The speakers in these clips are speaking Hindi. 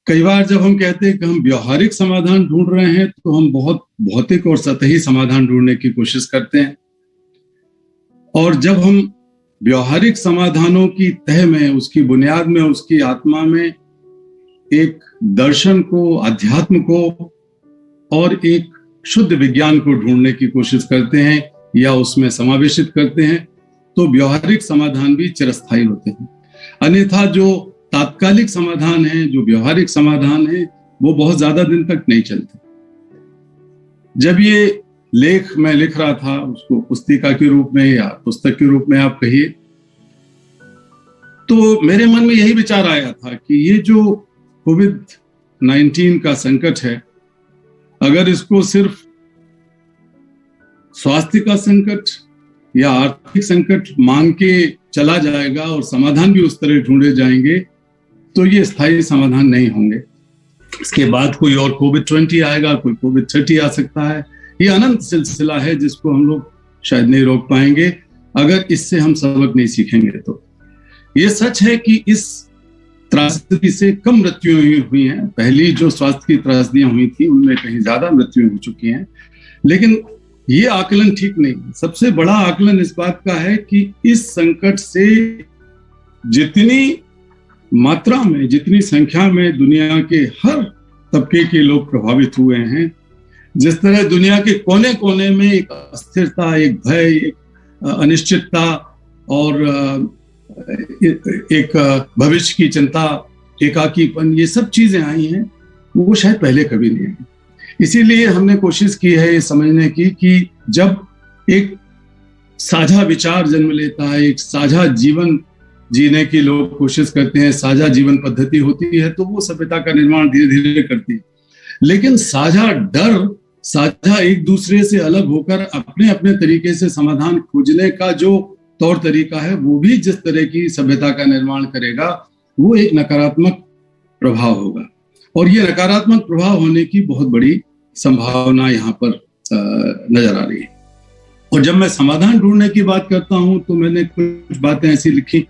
कई बार जब हम कहते हैं कि हम व्यवहारिक समाधान ढूंढ रहे हैं तो हम बहुत भौतिक और सतही समाधान ढूंढने की कोशिश करते हैं। और जब हम व्यवहारिक समाधानों की तह में, उसकी बुनियाद में, उसकी आत्मा में एक दर्शन को, अध्यात्म को और एक शुद्ध विज्ञान को ढूंढने की कोशिश करते हैं या उसमें समावेशित करते हैं, तो व्यवहारिक समाधान भी चिरस्थायी होते हैं। अन्यथा जो तात्कालिक समाधान है, जो व्यवहारिक समाधान है, वो बहुत ज्यादा दिन तक नहीं चलते। जब ये लेख मैं लिख रहा था, उसको पुस्तिका के रूप में या पुस्तक के रूप में आप कहिए, तो मेरे मन में यही विचार आया था कि ये जो कोविड-19 का संकट है, अगर इसको सिर्फ स्वास्थ्य का संकट या आर्थिक संकट मान के चला जाएगा और समाधान भी उस तरह ढूंढे जाएंगे, तो ये स्थायी समाधान नहीं होंगे। इसके बाद कोई और कोविड-20 आएगा, कोई कोविड-30 आ सकता है। ये अनंत सिलसिला है जिसको हम लोग शायद नहीं रोक पाएंगे अगर इससे हम सबक नहीं सीखेंगे। तो ये सच है कि इस त्रासदी से कम मृत्यु हुई हैं। पहली जो स्वास्थ्य की त्रासदियां हुई थी उनमें कहीं ज्यादा मृत्यु हो चुकी हैं, लेकिन ये आकलन ठीक नहीं। सबसे बड़ा आकलन इस बात का है कि इस संकट से जितनी मात्रा में, जितनी संख्या में दुनिया के हर तबके के लोग प्रभावित हुए हैं, जिस तरह दुनिया के कोने कोने में एक अस्थिरता, एक भय, एक अनिश्चितता और एक भविष्य की चिंता, एकाकीपन, ये सब चीजें आई हैं, वो शायद पहले कभी नहीं आई। इसीलिए हमने कोशिश की है ये समझने की कि जब एक साझा विचार जन्म लेता है, एक साझा जीवन जीने की लोग कोशिश करते हैं, साझा जीवन पद्धति होती है, तो वो सभ्यता का निर्माण धीरे धीरे करती है। लेकिन साझा डर, साझा एक दूसरे से अलग होकर अपने अपने तरीके से समाधान खोजने का जो तौर तरीका है, वो भी जिस तरह की सभ्यता का निर्माण करेगा, वो एक नकारात्मक प्रभाव होगा। और ये नकारात्मक प्रभाव होने की बहुत बड़ी संभावना यहाँ पर नजर आ रही है। और जब मैं समाधान ढूंढने की बात करता हूं तो मैंने कुछ बातें ऐसी लिखी।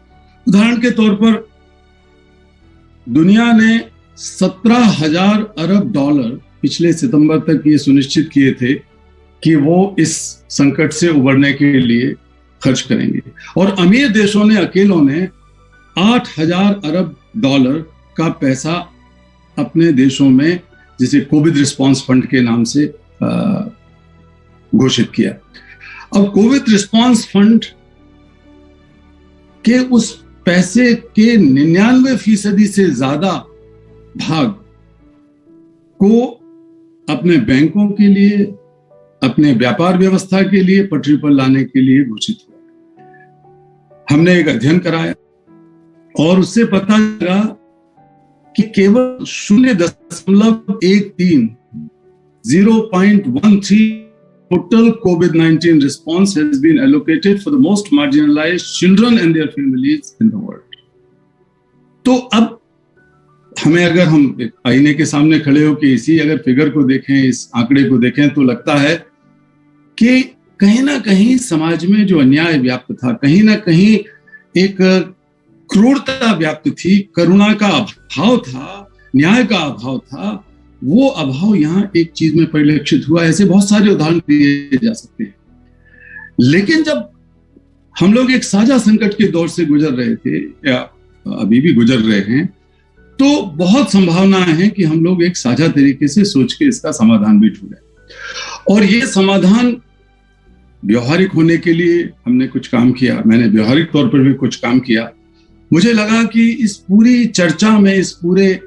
उदाहरण के तौर पर दुनिया ने 17,000 अरब डॉलर पिछले सितंबर तक ये सुनिश्चित किए थे कि वो इस संकट से उबरने के लिए खर्च करेंगे। और अमीर देशों ने, अकेलों ने 8,000 अरब डॉलर का पैसा अपने देशों में, जिसे कोविड रिस्पांस फंड के नाम से घोषित किया। अब कोविड रिस्पांस फंड के उस पैसे के 99% से ज्यादा भाग को अपने बैंकों के लिए, अपने व्यापार व्यवस्था के लिए पटरी पर लाने के लिए घोषित हुआ। हमने एक अध्ययन कराया और उससे पता लगा कि केवल 0.13 total COVID-19 response has been allocated for the most marginalized children and their families in the world. तो अब हमें, अगर हम एक आईने के सामने खड़े हो के इसी अगर फिगर को देखें, इस आंकड़े को देखें, तो लगता है कि कहीं ना कहीं समाज में जो अन्याय व्याप्त था, कहीं ना कहीं एक क्रूरता व्याप्त थी, करुणा का अभाव था, न्याय का अभाव था, वो अभाव यहाँ एक चीज में परिलक्षित हुआ। ऐसे बहुत सारे उदाहरण दिए जा सकते हैं। लेकिन जब हम लोग एक साझा संकट के दौर से गुजर रहे थे या अभी भी गुजर रहे हैं, तो बहुत संभावनाएं हैं कि हम लोग एक साझा तरीके से सोच के इसका समाधान भी ढूंढें। और ये समाधान व्यवहारिक होने के लिए हमने कुछ काम किया। मैंने व्यवहारिक तौर पर भी कुछ काम किया। मुझे लगा कि इस पूरी चर्चा में, इस पूरे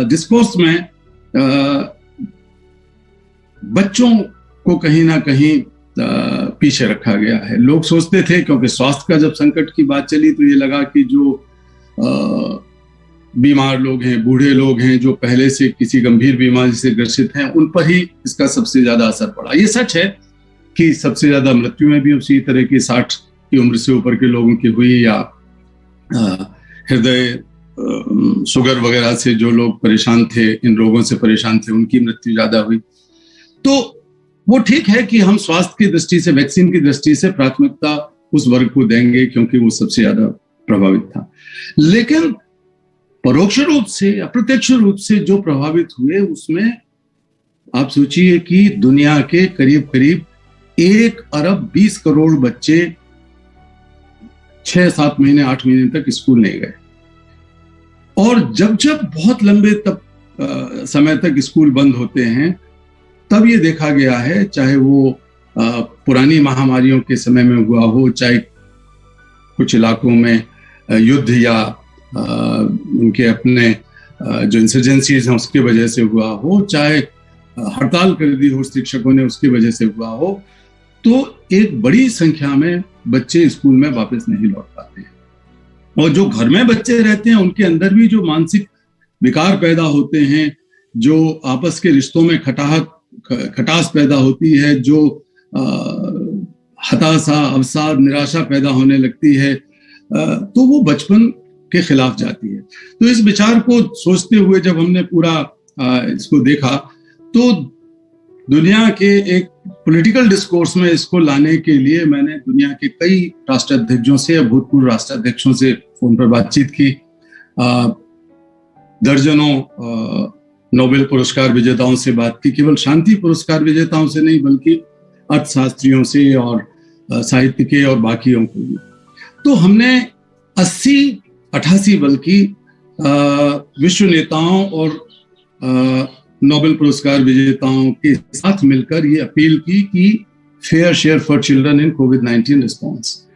डिस्कोर्स में बच्चों को कहीं ना कहीं पीछे रखा गया है। लोग सोचते थे, क्योंकि स्वास्थ्य का जब संकट की बात चली तो ये लगा कि जो बीमार लोग हैं, बूढ़े लोग हैं, जो पहले से किसी गंभीर बीमारी से ग्रसित हैं, उन पर ही इसका सबसे ज्यादा असर पड़ा। ये सच है कि सबसे ज्यादा मृत्युएं भी उसी तरह की 60 की उम्र से ऊपर के लोगों की हुई, या हृदय, शुगर वगैरह से जो लोग परेशान थे, इन रोगों से परेशान थे, उनकी मृत्यु ज्यादा हुई। तो वो ठीक है कि हम स्वास्थ्य की दृष्टि से, वैक्सीन की दृष्टि से प्राथमिकता उस वर्ग को देंगे क्योंकि वो सबसे ज्यादा प्रभावित था। लेकिन परोक्ष रूप से, अप्रत्यक्ष रूप से जो प्रभावित हुए, उसमें आप सोचिए कि दुनिया के करीब करीब 1 अरब 20 करोड़ बच्चे 6-7 महीने 8 महीने तक स्कूल नहीं गए। और जब जब बहुत लंबे समय तक स्कूल बंद होते हैं, तब ये देखा गया है, चाहे वो पुरानी महामारियों के समय में हुआ हो, चाहे कुछ इलाकों में युद्ध या उनके अपने जो इंसर्जेंसीज हैं उसके वजह से हुआ हो, चाहे हड़ताल कर दी हो शिक्षकों ने उसकी वजह से हुआ हो, तो एक बड़ी संख्या में बच्चे स्कूल में वापस नहीं लौट पाते हैं। और जो घर में बच्चे रहते हैं उनके अंदर भी जो मानसिक विकार पैदा होते हैं, जो आपस के रिश्तों में खटास पैदा होती है, जो हताशा, अवसाद, निराशा पैदा होने लगती है, तो वो बचपन के खिलाफ जाती है। तो इस विचार को सोचते हुए जब हमने पूरा इसको देखा, तो दुनिया के एक पॉलिटिकल डिस्कोर्स में इसको लाने के लिए मैंने दुनिया के कई राष्ट्राध्यक्षों से, भूतपूर्व राष्ट्राध्यक्षों से फोन पर बातचीत की, दर्जनों नोबेल पुरस्कार विजेताओं से बात की, केवल शांति पुरस्कार विजेताओं से नहीं बल्कि अर्थशास्त्रियों से और साहित्य के और बाकियों को भी। तो हमने 88 बल्कि विश्व नेताओं और नोबेल पुरस्कार विजेताओं के साथ मिलकर ये अपील की कि fair share for children in covid response,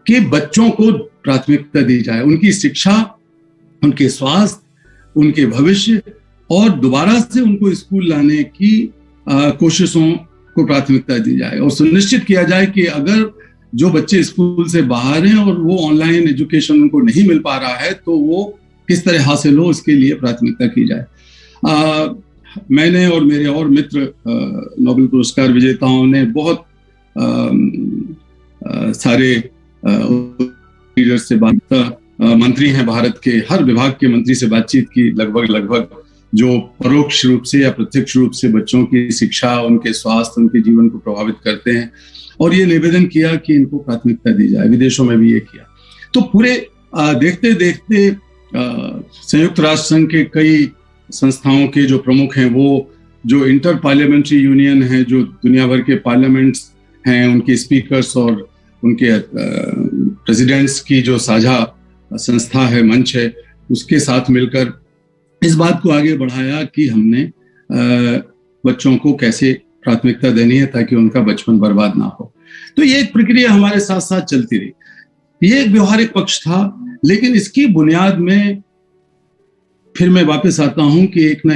कि बच्चों को प्राथमिकता दी जाए, उनकी शिक्षा, उनके स्वास्थ्य, उनके भविष्य और दोबारा से उनको स्कूल लाने की कोशिशों को प्राथमिकता दी जाए, और सुनिश्चित किया जाए कि अगर जो बच्चे स्कूल से बाहर हैं और वो ऑनलाइन एजुकेशन उनको नहीं मिल पा रहा है, तो वो किस तरह हासिल हो, इसके लिए प्राथमिकता की जाए। मैंने और मेरे और मित्र नोबेल पुरस्कार विजेताओं ने बहुत सारे लीडर्स से मंत्री हैं भारत के, हर विभाग के मंत्री से बातचीत की, लगभग जो परोक्ष रूप से या प्रत्यक्ष रूप से बच्चों की शिक्षा, उनके स्वास्थ्य, उनके जीवन को प्रभावित करते हैं, और ये निवेदन किया कि इनको प्राथमिकता दी जाए। विदेशों में भी ये किया। तो पूरे देखते देखते संयुक्त राष्ट्र संघ के कई संस्थाओं के जो प्रमुख हैं, वो जो इंटर पार्लियामेंट्री यूनियन है, जो दुनिया भर के पार्लियामेंट्स हैं, उनके स्पीकर्स और उनके प्रेसिडेंट्स की जो साझा संस्था है, मंच है, उसके साथ मिलकर इस बात को आगे बढ़ाया कि हमने बच्चों को कैसे प्राथमिकता देनी है ताकि उनका बचपन बर्बाद ना हो। तो ये एक प्रक्रिया हमारे साथ साथ चलती रही। ये एक व्यवहारिक पक्ष था, लेकिन इसकी बुनियाद में फिर मैं वापस आता हूं कि एक ना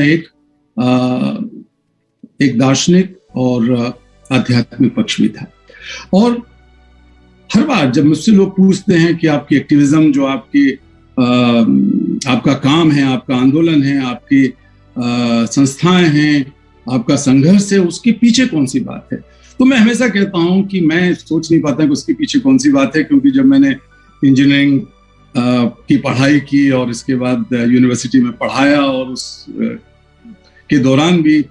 एक दार्शनिक और आध्यात्मिक पक्ष भी था। और हर बार जब मुझसे लोग पूछते हैं कि आपकी एक्टिविज्म, जो आपका काम है, आपका आंदोलन है, आपकी संस्थाएं हैं, आपका संघर्ष है, उसके पीछे कौन सी बात है, तो मैं हमेशा कहता हूं कि मैं सोच नहीं पाता कि उसके पीछे कौन सी बात है, क्योंकि जब मैंने इंजीनियरिंग की पढ़ाई की और इसके बाद यूनिवर्सिटी में पढ़ाया, और उस के दौरान भी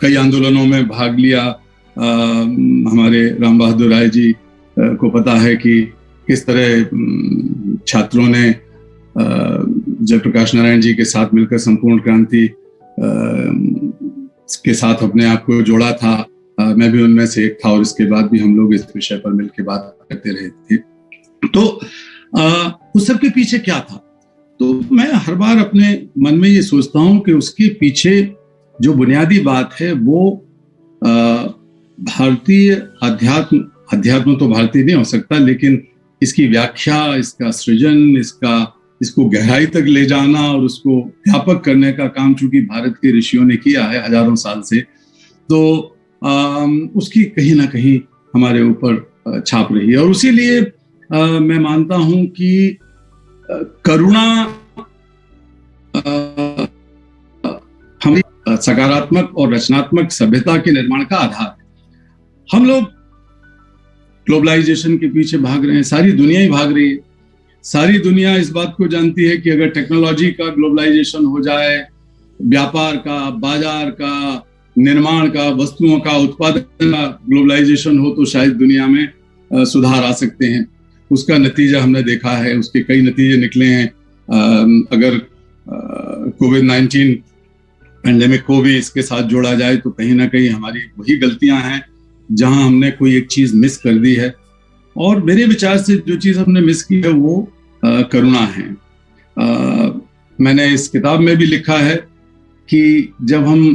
कई आंदोलनों में भाग लिया। हमारे राम बहादुर राय जी को पता है कि किस तरह छात्रों ने जयप्रकाश नारायण जी के साथ मिलकर संपूर्ण क्रांति के साथ अपने आप को जोड़ा था। मैं भी उनमें से एक था, और इसके बाद भी हम लोग इस विषय पर मिलकर बात करते रहे थे। तो उस सब के पीछे क्या था, तो मैं हर बार अपने मन में ये सोचता हूँ कि उसके पीछे जो बुनियादी बात है वो भारतीय अध्यात्म तो भारतीय नहीं हो सकता, लेकिन इसकी व्याख्या, इसका सृजन, इसको गहराई तक ले जाना और उसको व्यापक करने का काम चूंकि भारत के ऋषियों ने किया है हजारों साल से, तो उसकी कहीं ना कहीं हमारे ऊपर छाप रही है। और उसीलिए मैं मानता हूं कि करुणा हमारी सकारात्मक और रचनात्मक सभ्यता के निर्माण का आधार है। हम लोग ग्लोबलाइजेशन के पीछे भाग रहे हैं, सारी दुनिया ही भाग रही है। सारी दुनिया इस बात को जानती है कि अगर टेक्नोलॉजी का ग्लोबलाइजेशन हो जाए, व्यापार का, बाजार का, निर्माण का, वस्तुओं का उत्पादन का ग्लोबलाइजेशन हो, तो शायद दुनिया में सुधार आ सकते हैं। उसका नतीजा हमने देखा है, उसके कई नतीजे निकले हैं। अगर कोविड-19 पेंडेमिक को भी इसके साथ जोड़ा जाए तो कहीं ना कहीं हमारी वही गलतियां हैं जहां हमने कोई एक चीज मिस कर दी है। और मेरे विचार से जो चीज हमने मिस की है वो करुणा है। मैंने इस किताब में भी लिखा है कि जब हम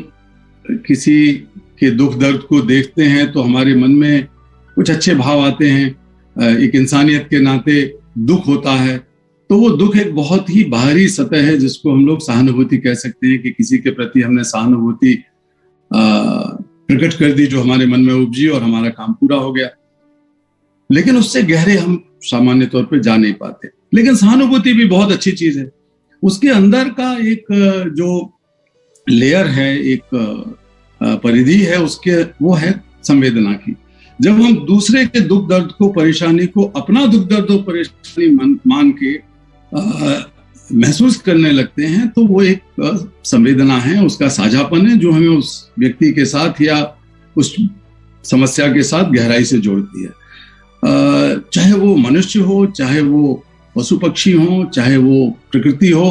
किसी के दुख दर्द को देखते हैं तो हमारे मन में कुछ अच्छे भाव आते हैं। एक इंसानियत के नाते दुख होता है, तो वो दुख एक बहुत ही बाहरी सतह है जिसको हम लोग सहानुभूति कह सकते हैं कि किसी के प्रति हमने सहानुभूति प्रकट कर दी जो हमारे मन में उपजी और हमारा काम पूरा हो गया। लेकिन उससे गहरे हम सामान्य तौर पे जा नहीं पाते। लेकिन सहानुभूति भी बहुत अच्छी चीज है। उसके अंदर का एक जो लेयर है, एक परिधि है उसके, वो है संवेदना की। जब हम दूसरे के दुख दर्द को, परेशानी को अपना दुख दर्द और परेशानी मान के महसूस करने लगते हैं तो वो एक संवेदना है, उसका साझापन है जो हमें उस व्यक्ति के साथ या उस समस्या के साथ गहराई से जोड़ती है। चाहे वो मनुष्य हो, चाहे वो पशु पक्षी हो, चाहे वो प्रकृति हो,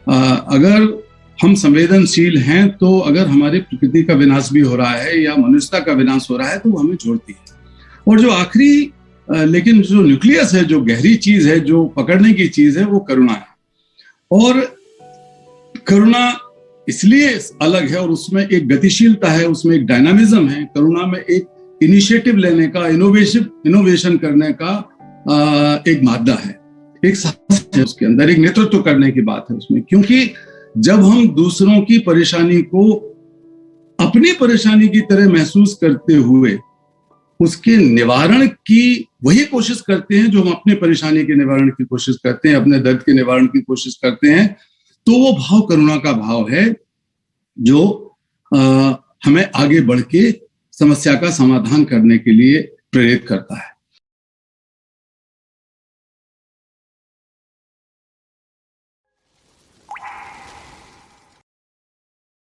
अगर हम संवेदनशील हैं तो अगर हमारे प्रकृति का विनाश भी हो रहा है या मनुष्यता का विनाश हो रहा है तो वो हमें जोड़ती है। और जो आखिरी लेकिन जो न्यूक्लियस है, जो गहरी चीज है, जो पकड़ने की चीज है, वो करुणा है। और करुणा इसलिए अलग है और उसमें एक गतिशीलता है, उसमें एक डायनामिज्म है। करुणा में एक इनिशिएटिव लेने का, इनोवेशन करने का एक मादा है, एक साहस है उसके अंदर, एक नेतृत्व करने की बात है उसमें। क्योंकि जब हम दूसरों की परेशानी को अपनी परेशानी की तरह महसूस करते हुए उसके निवारण की वही कोशिश करते हैं जो हम अपने परेशानी के निवारण की कोशिश करते हैं, अपने दर्द के निवारण की कोशिश करते हैं, तो वो भाव करुणा का भाव है जो हमें आगे बढ़ के समस्या का समाधान करने के लिए प्रेरित करता है।